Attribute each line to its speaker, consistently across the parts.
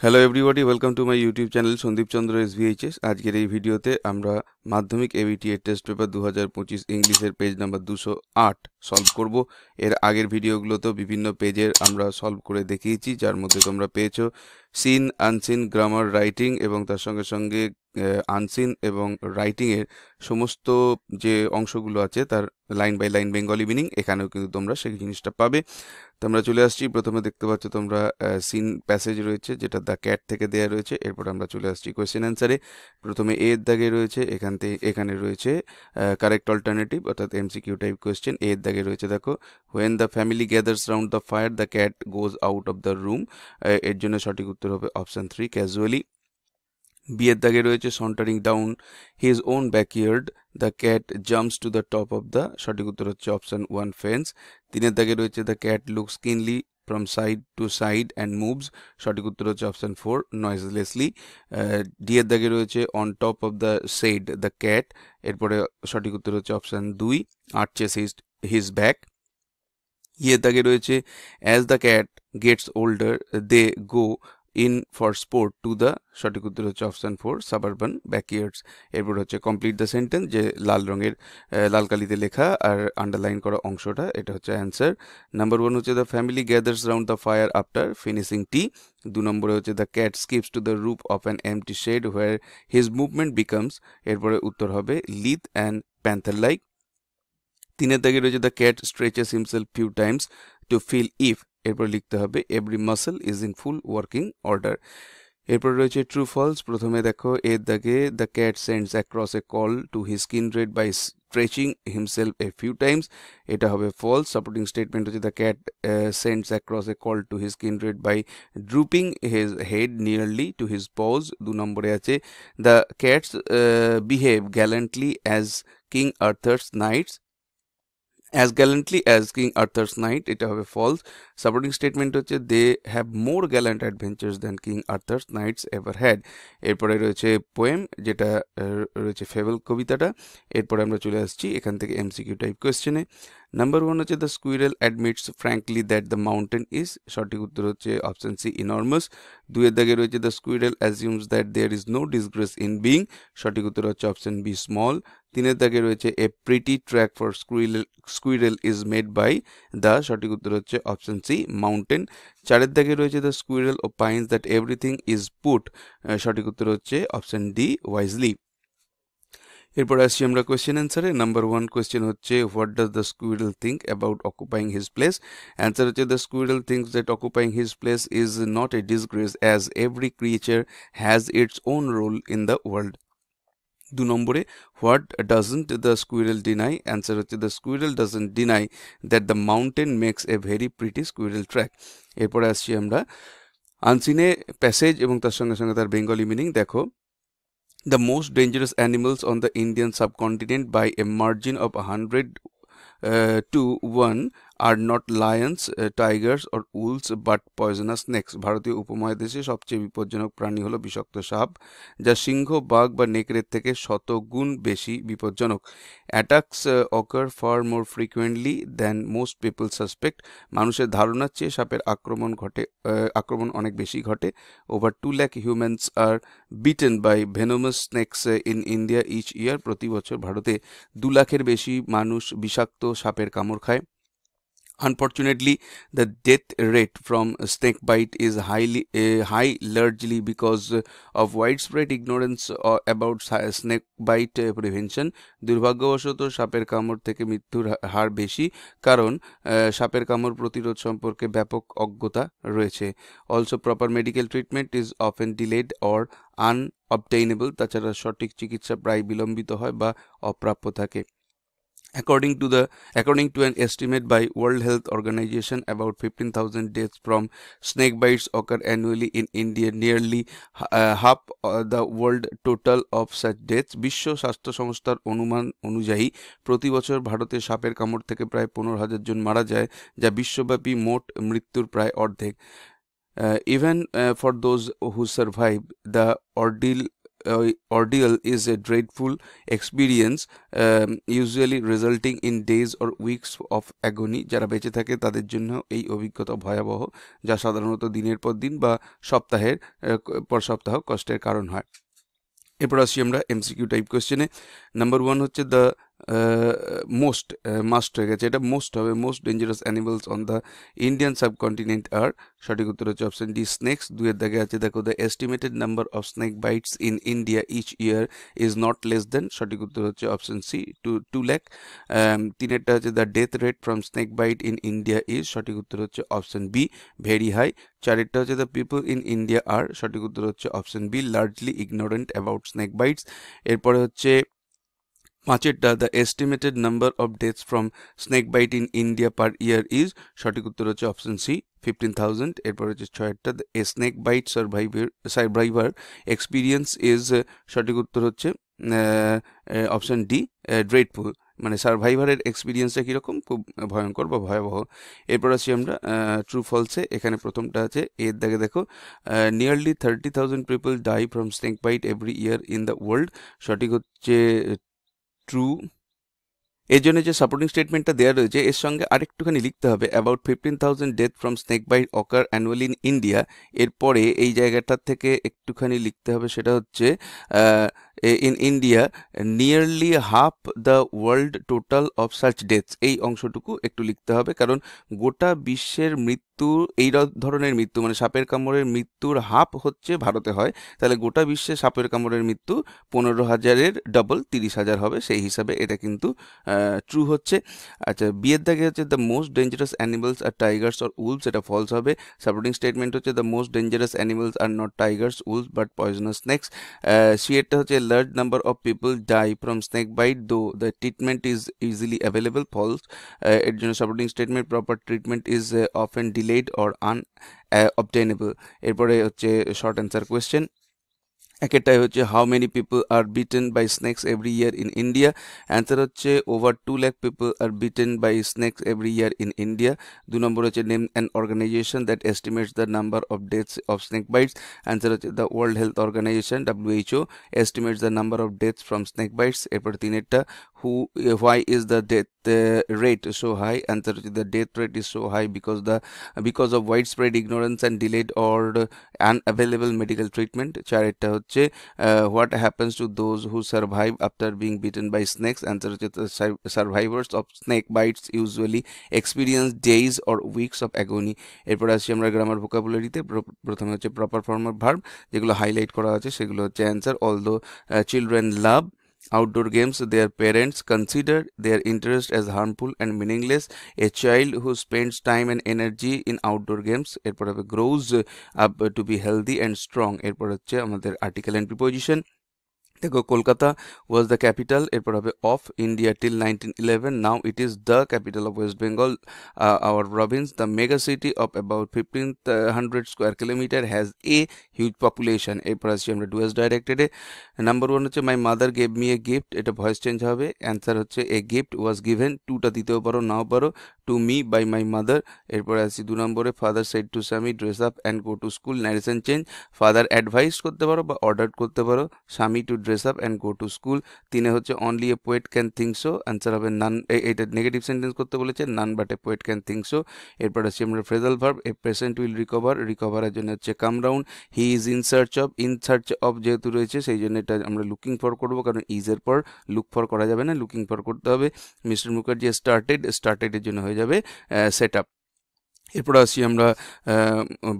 Speaker 1: Hello everybody, welcome to my YouTube channel Sandip Chandra SVHS। আজকের এই ভিডিওতে আমরা মাধ্যমিক ABT এর টেস্ট পেপার 2025 ইংলিশের পেজ নাম্বার 208 সলভ করব। এর আগের ভিডিওগুলোতেও বিভিন্ন পেজের আমরা সলভ করে দেখিয়েছি, যার মধ্যে তোমরা পেয়েছো সিন, আনসিন, গ্রামার, রাইটিং এবং তার সঙ্গে সঙ্গে আনসিন এবং রাইটিংয়ের সমস্ত যে অংশগুলো আছে তার line by line Bengali meaning. এখানেও কিন্তু তোমরা সেই জিনিসটা পাবে। তো আমরা চলে আসছি, প্রথমে দেখতে পাচ্ছ তোমরা সিন প্যাসেজ রয়েছে যেটা দ্য ক্যাট থেকে দেয়া রয়েছে। এরপর আমরা চলে আসছি কোয়েশ্চেন অ্যান্সারে। প্রথমে এর দাগে রয়েছে, এখানে রয়েছে কারেক্ট অল্টারনেটিভ অর্থাৎ MCQ টাইপ কোয়েশ্চেন। এর দাগে রয়েছে দেখো, when the family gathers round the fire the cat goes out of the room. এর জন্য সঠিক উত্তর হবে অপশন 3 ক্যাজুয়ালি। বিয়ের দাগে রয়েছে sauntering down his own backyard the cat jumps to the top of the, সঠিক উত্তর হচ্ছে অপশন 1 ফেন্স। তিনের দাগে রয়েছে the cat looks keenly from side to side and moves, সঠিক উত্তর হচ্ছে অপশন 4 নয়েজলেসলি। ডি এর দাগে রয়েছে on top of the said the cat, এরপরে সঠিক উত্তর হচ্ছে অপশন 2 আর্চেস হিজ ব্যাক। ইয়ের দাগে রয়েছে as the cat gets older they go in for sport to the, সঠিক উত্তর হচ্ছে অপশন 4 সাবারবান ব্যাকইয়ার্ডস। এরপর হচ্ছে কমপ্লিট দ্য সেন্টেন্স, যে লাল রঙের লাল কালিতে লেখা আর আন্ডারলাইন করা অংশটা, এটা হচ্ছে অ্যান্সার। নাম্বার 1 হচ্ছে the family gathers round the fire after finishing tea. 2 নম্বরে হচ্ছে the cat skips to the roof of an empty shed where his movement becomes, এরপরে উত্তর হবে লিথ অ্যান্ড প্যান্থার লাইক। 3 দাগে রয়েছে the cat stretches himself few times to feel if, এরপর লিখতে হবে every muscle is in full working order. এরপর রয়েছে ট্রু ফলস। প্রথমে দেখো এর দাগে the cat sends across a call to his kindred by stretching himself a few times, এটা হবে ফলস। সাপোর্টিং স্টেটমেন্ট হচ্ছে the cat sends across a call to his kindred by drooping his head nearly to his paws. 2 নম্বরে আছে the cats behave gallantly as King Arthur's knights, as gallantly as King Arthur's knight, এটা হবে false. Supporting statement হচ্ছে they have more gallant adventures than King Arthur's knights ever had. এরপরে রয়েছে poem, যেটা রয়েছে fable কবিতাটা। এরপরে আমরা চলে আসছি এখান থেকে MCQ টাইপ কোয়েশ্চেনে। নাম্বার 1 হচ্ছে the squirrel admits frankly that the mountain is, সঠিক উত্তর হচ্ছে অপশন সি ইনর্মাস। 2 এর দাগে রয়েছে the squirrel assumes that there is no disgrace in being, সঠিক উত্তর হচ্ছে অপশন বি স্মল। 3 এর দাগে রয়েছে a pretty track for squirrel is made by the, সঠিক উত্তর হচ্ছে অপশন সি মাউন্টেন। 4 এর দাগে রয়েছে the squirrel opines that everything is put, সঠিক উত্তর হচ্ছে অপশন ডি ওয়াইজলি। এরপর আসছি আমরা কোয়েশ্চেন অ্যান্সারে। নাম্বার 1 কোয়েশ্চেন হচ্ছে what does the squirrel think about occupying his place. Answer হচ্ছে the squirrel thinks that occupying his place is not a disgrace as every creature has its own role in the world. 2 নম্বরে what doesn't the squirrel deny. Answer হচ্ছে the squirrel doesn't deny that the mountain makes a very pretty squirrel track. এরপরে আসছি আমরা আনসিনে passage এবং তার সঙ্গে সঙ্গে তার বেঙ্গলি মিনিং। দেখো, the most dangerous animals on the Indian subcontinent by a margin of 100 to 1 are not lions, tigers or wolves but poisonous snakes. ভারতীয় উপমহাদেশে সবচেয়ে বিপজ্জনক প্রাণী হলো বিষাক্ত সাপ, যা সিংহ, বাঘ বা নেকড়ের থেকে শতগুণ বেশি বিপজ্জনক। Attacks occur far more frequently than most people suspect, মানুষের ধারণার চেয়ে সাপের আক্রমণ অনেক বেশি ঘটে। Over 2 lakh humans are bitten by venomous snakes in India each year, প্রতি বছর ভারতে 2 লাখের বেশি মানুষ বিষাক্ত সাপের কামড় খায়। Unfortunately, the death rate from snake bite is high largely because of widespread ignorance about snake bite prevention. দুর্ভাগ্যবশত সাপের কামড় থেকে মৃত্যুর হার বেশি, কারণ সাপের কামড় প্রতিরোধ সম্পর্কে ব্যাপক অজ্ঞতা রয়েছে। Also, proper medical treatment is often delayed or unobtainable. তাছাড়া সঠিক চিকিৎসা প্রায় বিলম্বিত হয় বা অপ্রাপ্য থাকে। According to an estimate by World Health Organization, about 15,000 deaths from snake bites occur annually in India, nearly half the world total of such deaths. বিশ্ব স্বাস্থ্য সংস্থার অনুমান অনুযায়ী প্রতি বছর ভারতে সাপের কামড় থেকে প্রায় 15,000 জন মারা যায়, যা বিশ্বব্যাপী মোট মৃত্যুর প্রায় অর্ধেক। Even for those who survive, the ordeal ordeal is a dreadful experience, usually resulting in days or weeks of agony. যারা বেঁচে থাকে তাদের জন্য এই অভিজ্ঞতা ভয়াবহ, যা সাধারণত দিনের পর দিন বা সপ্তাহের পর সপ্তাহ কষ্টের কারণ হয়। এরপর আসছি আমরা এমসিকিউ টাইপ কোয়েশ্চেনে। নাম্বার 1 হচ্ছে দ্য মোস্ট মাস্ট হয়ে গেছে, এটা মোস্ট হবে, most dangerous animals on the Indian subcontinent are, সঠিক উত্তর হচ্ছে অপশন ডি স্নেকস। 2 এর দাগে আছে দেখো, the estimated number of snake bites in India each year is not less than, সঠিক উত্তর হচ্ছে অপশন সি 2 লাখ। 3এরটা হচ্ছে the death rate from snake bite in India is, সঠিক উত্তর হচ্ছে অপশন বি ভেরি হাই। 4এরটা হচ্ছে the people in India are, সঠিক উত্তর হচ্ছে option B largely ignorant about snake bites. এরপরে হচ্ছে 5এরটা the estimated number of deaths from snake bite in India per year is, সঠিক উত্তর হচ্ছে অপশন সি 15,000। এরপর হচ্ছে 6এরটা a snake bite survivor experience is, সঠিক উত্তর হচ্ছে অপশন ডি ড্রেডফুল, মানে সার্ভাইভারের এক্সপিরিয়েন্সটা কীরকম, খুব ভয়ঙ্কর বা ভয়াবহ। এরপর আসি আমরা ট্রু ফলসে। এখানে প্রথমটা আছে এর দাগে দেখো, nearly 30,000 people die from snake bite every year in the world, সঠিক হচ্ছে ট্রু। এর জন্য যে সাপোর্টিং স্টেটমেন্টটা দেওয়া রয়েছে এর সঙ্গে আরেকটুখানি লিখতে হবে, about 15,000 death from snake byte ochre annually in India. এরপরে এই জায়গাটার থেকে একটুখানি লিখতে হবে, সেটা হচ্ছে in India nearly half the world total of such deaths, এই অংশটুকু একটু লিখতে হবে, কারণ গোটা বিশ্বের মৃত্যু, এই ধরনের মৃত্যু মানে সাপের কামড়ের মৃত্যুর হাফ হচ্ছে ভারতে হয়, তাহলে গোটা বিশ্বে সাপের কামড়ের মৃত্যু 15,000-এর ডবল 30,000 হবে, সেই হিসাবে এটা কিন্তু ট্রু হচ্ছে। আচ্ছা, বিয়ের দাগে হচ্ছে the most dangerous animals are tigers or wolves, এটা ফলস হবে। সাপোর্টিং স্টেটমেন্ট হচ্ছে the most dangerous animals are not tigers wolves but poisonous snakes. সিয়েরটা হচ্ছে large number of people die from snake bite though the treatment is easily available, false. এর জন্য supporting statement proper treatment is often delayed or obtainable. এরপরে হচ্ছে short answer question. একেরটাই হচ্ছে how many people are bitten by snakes every year in India, answer হচ্ছে over 2 lakh people are bitten by snakes every year in India. 2 নম্বর হচ্ছে name an organization that estimates the number of deaths of snake bites, answer হচ্ছে the World Health Organization WHO estimates the number of deaths from snake bites. এরপর 3এরটা why is the death rate so high, answer হচ্ছে the death rate is so high because of widespread ignorance and delayed or unavailable medical treatment। 4এরটা হচ্ছে what happens to those who survive after being bitten by snakes, answer হচ্ছে the survivors of snake bites usually experience days or weeks of agony। এরপর আসছি আমরা grammar ভোকাবুলারিতে। প্রথমে হচ্ছে proper form of verb, যেগুলো highlight করা আছে সেগুলো হচ্ছে answer, although children love outdoor games, their parents consider their interest as harmful and meaningless, a child who spends time and energy in outdoor games, এরপর হবে grows up to be healthy and strong। এরপর হচ্ছে আমাদের article and preposition. দেখো, Kolkata was the capital, এরপর হবে of India till 1911, now it is the capital of West Bengal our province, the mega city of about 1500 square kilometre has a huge population. এরপর আসছি আমরা ডুয়েস ডাইরেক্টেডে। নাম্বার 1 হচ্ছে my mother gave me a gift, এটা voice change হবে, answer হচ্ছে a gift was given, টুটা দিতেও পারো নাও পারো, to me by my mother. এরপরে আসছি 2 নম্বরে, father said to Swami dress up and go to school, narration change, father advise করতে পারো বা অর্ডার করতে পারো, Swami to dress up and go to school. 3এ হচ্ছে only a poet can think so, answer হবে নান, এটা নেগেটিভ সেন্টেন্স করতে বলেছে, none but a poet can think so. এরপর আসছি আমরা phrasal verb, a patient will recover, রিকভারের জন্য হচ্ছে come round, he is in search of যেহেতু রয়েছে সেই জন্য এটা আমরা লুকিং ফর করবো, কারণ ইজের পর লুক ফর করা যাবে না, লুকিং ফর করতে হবে। মিস্টার মুখার্জি স্টার্টেডের জন্য হয়ে যাবে সেট আপ। এরপর আসি আমরা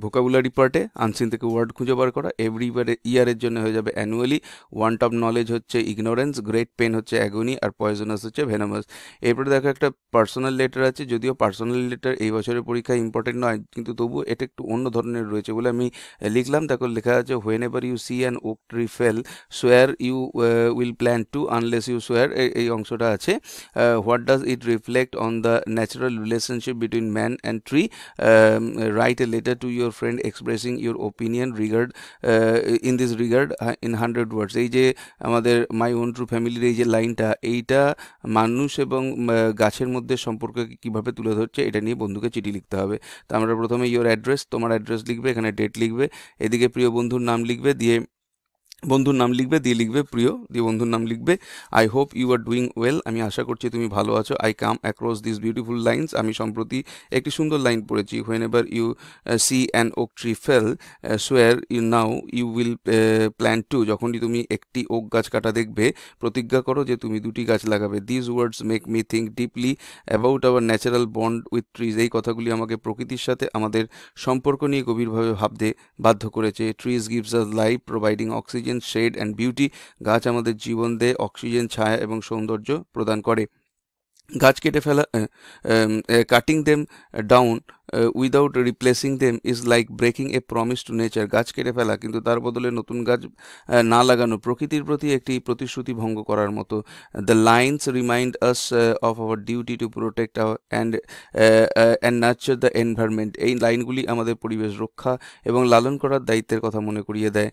Speaker 1: ভোকাবুলারি পার্টে, আনসিন থেকে ওয়ার্ড খুঁজে বার করা, এভরিবারে ইয়ারের জন্য হয়ে যাবে অ্যানুয়ালি, ওয়ান্ট অফ নলেজ হচ্ছে ইগনোরেন্স, গ্রেট পেন হচ্ছে অ্যাগনি, আর পয়জনাস হচ্ছে ভেনামাস। এরপরে দেখো একটা পার্সোনাল লেটার আছে, যদিও পার্সোনাল লেটার এই বছরের পরীক্ষায় ইম্পর্টেন্ট নয়, কিন্তু তবু এটা একটু অন্য ধরনের রয়েছে বলে আমি লিখলাম। দেখো লেখা আছে, whenever you see an oak tree fell swear you will plant two unless you swear, এই অংশটা আছে। What does it reflect on the natural relationship between man and tree, write a letter to your friend expressing your opinion in this regard in 100 words। এই যে আমাদের my own true ফ্যামিলির এই যে লাইনটা, এইটা মানুষ এবং গাছের মধ্যে সম্পর্ককে কিভাবে তুলে ধরছে এটা নিয়ে বন্ধুকে চিঠি লিখতে হবে। তো আমরা প্রথমে ইয়োর অ্যাড্রেস, তোমার অ্যাড্রেস লিখবে, এখানে ডেট লিখবে, এদিকে প্রিয় বন্ধুর নাম লিখবে, দিয়ে বন্ধুর নাম লিখবে, দিয়ে লিখবে প্রিয়, দিয়ে বন্ধুর নাম লিখবে। I hope you are doing well, আমি আশা করছি তুমি ভালো আছো। I come across this beautiful lines, আমি সম্প্রতি একটি সুন্দর লাইন পড়েছি। Whenever you see an oak tree fell swear you now you will plant two, যখনই তুমি একটি ওক গাছ কাটা দেখবে প্রতিজ্ঞা করো যে তুমি 2টি গাছ লাগাবে। This words make me think deeply about our natural bond with trees, এই কথাগুলি আমাকে প্রকৃতির সাথে আমাদের সম্পর্ক নিয়ে গভীরভাবে ভাবতে বাধ্য করেছে। Trees gives us life providing oxygen, shade and beauty, গাছ আমাদের জীবন দেয়, অক্সিজেন, ছায়া এবং সৌন্দর্য প্রদান করে। গাছ কেটে ফেলা, cutting them down without replacing them is like breaking a promise to nature, গাছ কেটে ফেলা কিন্তু তার বদলে নতুন গাছ না লাগানো প্রকৃতির প্রতি একটি প্রতিশ্রুতি ভঙ্গ করার মতো। The lines remind us of our duty to protect our and nurture the environment, এই লাইনগুলি আমাদের পরিবেশ রক্ষা এবং লালন করার দায়িত্বের কথা মনে করিয়ে দেয়।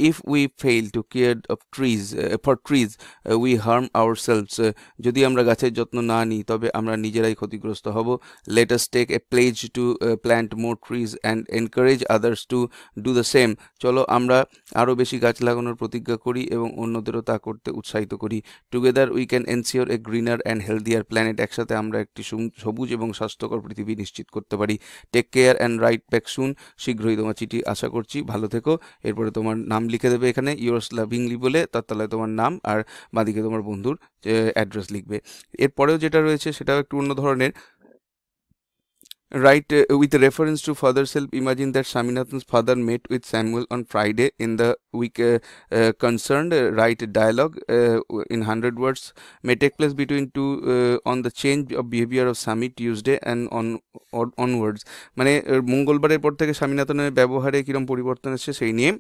Speaker 1: If we fail to care of trees for trees we harm ourselves, যদি আমরা গাছের যত্ন না নিই তবে আমরা নিজেরাই ক্ষতিগ্রস্ত হব। Let us take a pledge to plant more trees and encourage others to do the same, চলো আমরা আরও বেশি গাছ লাগানোর প্রতিজ্ঞা করি এবং অন্যদেরও তা করতে উৎসাহিত করি। Together we can ensure A greener and healthier planet, একসাথে আমরা একটি সবুজ এবং স্বাস্থ্যকর পৃথিবী নিশ্চিত করতে পারি। Take care and write back soon, শীঘ্রই তোমার চিঠি আশা করছি, ভালো থেকো। এরপরে তোমার নাম লিখে দেবে এখানে, ইয়োর্স লাভিংলি বলে, তার তলায় তোমার নাম আর বাঁদিকে তোমার বন্ধুর অ্যাড্রেস লিখবে। এরপরেও যেটা রয়েছে সেটাও একটু অন্য ধরনের। Right, with reference to father's help, imagine that Swaminathan's father met with Samuel on Friday in the week concerned. Write a dialogue in 100 words may take place between two on the change of behavior of Swami Tuesday and onwards. মানে মঙ্গলবারের পর থেকে স্বামীনাথনের ব্যবহারে কিরম পরিবর্তন এসেছে সেই নিয়ে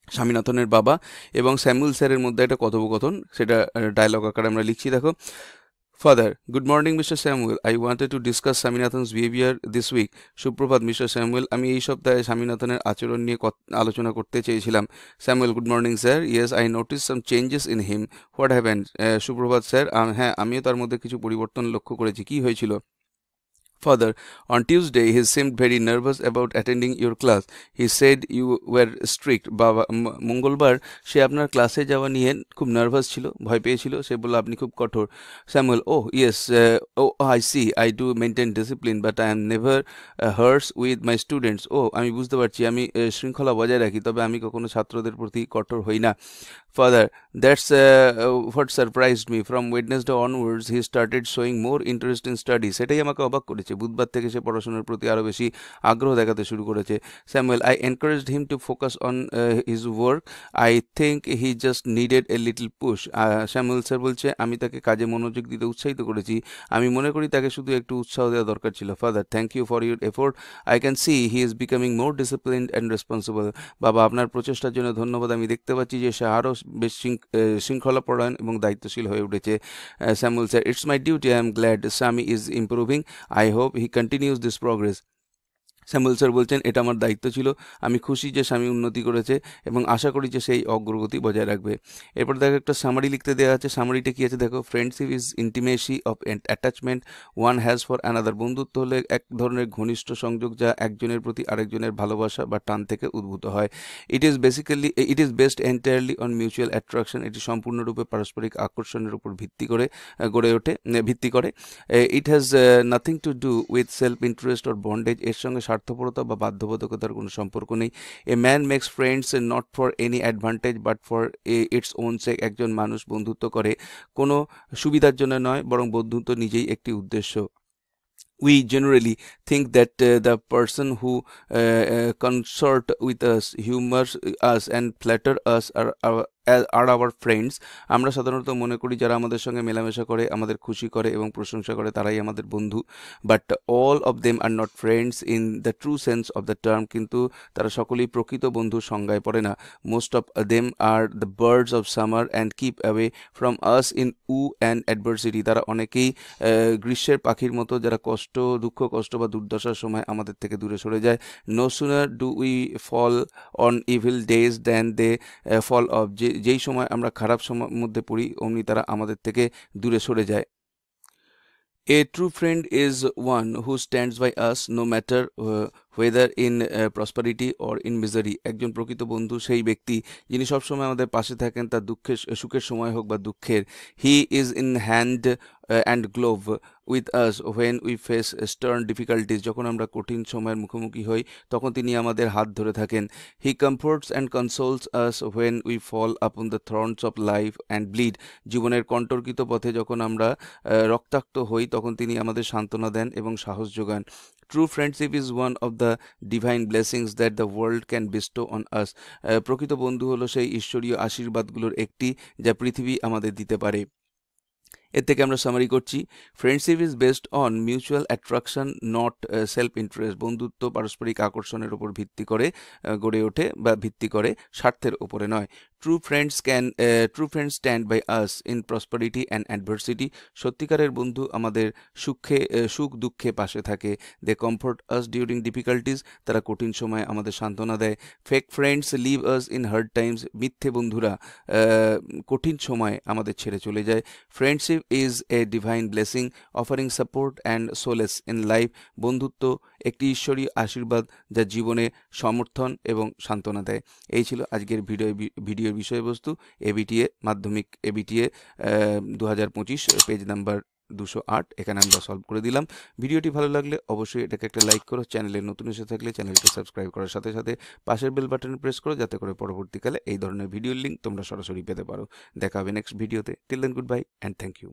Speaker 1: স্বামীনাথনের বাবা এবং স্যামুয়েল স্যারের মধ্যে একটা কথোপকথন, সেটা ডায়লগ আকারে আমরা লিখছি। দেখো, Father, good morning, Mr. Samuel. I wanted to discuss Swaminathan's behavior this week. সুপ্রভাত মিস্টার স্যামুয়েল, আমি এই সপ্তাহে স্বামীনাথনের আচরণ নিয়ে আলোচনা করতে চেয়েছিলাম। Samuel, good morning sir. Yes, I notice some changes in him. What happened? সুপ্রভাত স্যার, হ্যাঁ আমিও তার মধ্যে কিছু পরিবর্তন লক্ষ্য করেছি। কি হয়েছিল? Father, on Tuesday he seemed very nervous about attending your class. He said you were strict. বাবা, মঙ্গলবার সে আপনার ক্লাসে যাওয়া নিয়ে খুব নার্ভাস ছিল, ভয় পেয়েছিল। সে বলল আপনি খুব কঠোর। Samuel, oh yes, oh I see, I do maintain discipline but I am never harsh with my students. ও আমি বুঝতে পারছি, আমি শৃঙ্খলা বজায় রাখি, তবে আমি কখনো ছাত্রদের প্রতি কঠোর হই না। Father, that's what surprised me. From Wednesday onwards, he started showing more interest in studies. সেটাই আমাকে অবাক করেছে। বুধবার থেকে সে পড়াশোনার প্রতি আরও বেশি আগ্রহ দেখাতে শুরু করেছে। Samuel, I encouraged him to focus on his work. I think he just needed a little push. Samuel sir বলছে, আমি তাকে কাজে মনোযোগ দিতে উৎসাহিত করেছি। আমি মনে করি তাকে শুধু একটু উৎসাহ দেওয়া দরকার ছিল। Father, thank you for your effort. I can see he is becoming more disciplined and responsible. বাবা, আপনার প্রচেষ্টার জন্য ধন্যবাদ। আমি দেখতে পাচ্ছি যে সে আরও বেশ শৃঙ্খলাপরায়ণ এবং দায়িত্বশীল হয়ে উঠেছে। Samuel sir, it's my duty, I am glad Swami is improving. I hope he continues this progress. Samuel sir বলছেন, এটা আমার দায়িত্ব ছিল। আমি খুশি যে স্বামী উন্নতি করেছে এবং আশা করি যে সেই অগ্রগতি বজায় রাখবে। এরপর দেখো একটা সামারি লিখতে দেওয়া আছে। সামারিটা কি আছে দেখো, friendship is intimacy of attachment one has for another. বন্ধুত্ব হলে এক ধরনের ঘনিষ্ঠ সংযোগ যা একজনের প্রতি আরেকজনের ভালোবাসা বা টান থেকে উদ্ভূত হয়। It is based entirely on mutual attraction. এটি সম্পূর্ণরূপে পারস্পরিক আকর্ষণের উপর ভিত্তি করে ভিত্তি করে। It has nothing to do with self interest or bondage. এর সঙ্গে স্বার্থপরতা বা বাধ্যবাধকতার কোনো সম্পর্ক নেই। A man makes friends not for any advantage but for its own sake. একজন মানুষ বন্ধুত্ব করে কোনো সুবিধার জন্য নয়, বরং বন্ধুত্ব নিজেই একটি উদ্দেশ্য। We generally think that the person who consort with us, humors us and flatter us are our friends. আমরা সাধারণত মনে করি যারা আমাদের সঙ্গে মেলামেশা করে, আমাদের খুশি করে এবং প্রশংসা করে তারাই আমাদের বন্ধু। But all of them are not friends in the true sense of the term. কিন্তু তারা সকলেই প্রকৃত বন্ধুর সংজ্ঞায় পড়ে না। Most of them are the birds of summer and keep away from us in woe and adversity. তারা অনেকেই গ্রীষ্মের পাখির মতো যারা দুঃখ কষ্ট বা দুর্দশার সময় আমাদের থেকে দূরে সরে যায়। No sooner do we fall on evil days than they fall off. যেই সময় আমরা খারাপ সময়ের মধ্যে পড়ি অমনি তারা আমাদের থেকে দূরে সরে যায়। A true friend is one who stands by us no matter whether in prosperity or in misery. একজন প্রকৃত বন্ধু সেই ব্যক্তি যিনি সবসময় আমাদের পাশে থাকেন, তার দুঃখের সুখের সময় হোক বা দুঃখের। হি is in hand and glove with us when we face stern difficulties. যখন আমরা কঠিন সময়ের মুখোমুখি হই তখন তিনি আমাদের হাত ধরে থাকেন। He comforts and consoles us when we fall upon the thorns of life and bleed. জীবনের কণ্টকিত পথে যখন আমরা রক্তাক্ত হই তখন তিনি আমাদের সান্ত্বনা দেন এবং সাহস যোগান। True friendship is one of the divine blessings that the world can bestow on us. প্রকৃত বন্ধু হলো সেই ঈশ্বরীয় আশীর্বাদগুলোর একটি যা পৃথিবী আমাদের দিতে পারে। এর থেকে আমরা সামারি করছি, friendship is based on mutual attraction not self interest. বন্ধুত্ব পারস্পরিক আকর্ষণের উপর ভিত্তি করে গড়ে ওঠে বা ভিত্তি করে, স্বার্থের উপরে নয়। True friends stand by us in prosperity and adversity. সত্যিকারের বন্ধু আমাদের সুখ দুঃখে পাশে থাকে। They comfort us during difficulties. তারা কঠিন সময়ে আমাদের সান্ত্বনা দেয়। Fake friends leave us in hard times. মিথ্যে বন্ধুরা কঠিন সময়ে আমাদের ছেড়ে চলে যায়। Friendship is a divine blessing offering support and solace in life. বন্ধুত্ব একটি ঈশ্বরীয় আশীর্বাদ যা জীবনে সমর্থন এবং সান্ত্বনা দেয়। এই ছিল আজকের ভিডিওর বিষয়বস্তু। এবিটিএ মাধ্যমিক এবিটিএ 2025 পেজ নাম্বার 208 এখানে আমরা সলভ করে দিলাম। ভিডিওটি ভালো লাগলে অবশ্যই এটাকে একটা লাইক করো। চ্যানেলে নতুন এসে থাকলে চ্যানেলকে সাবস্ক্রাইব করার সাথে সাথে পাশের বেল বাটন প্রেস করো, যাতে করে পরবর্তীকালে এই ধরনের ভিডিওর লিঙ্ক তোমরা সরাসরি পেতে পারো। দেখা হবে নেক্সট ভিডিওতে। Till then goodbye and thank you.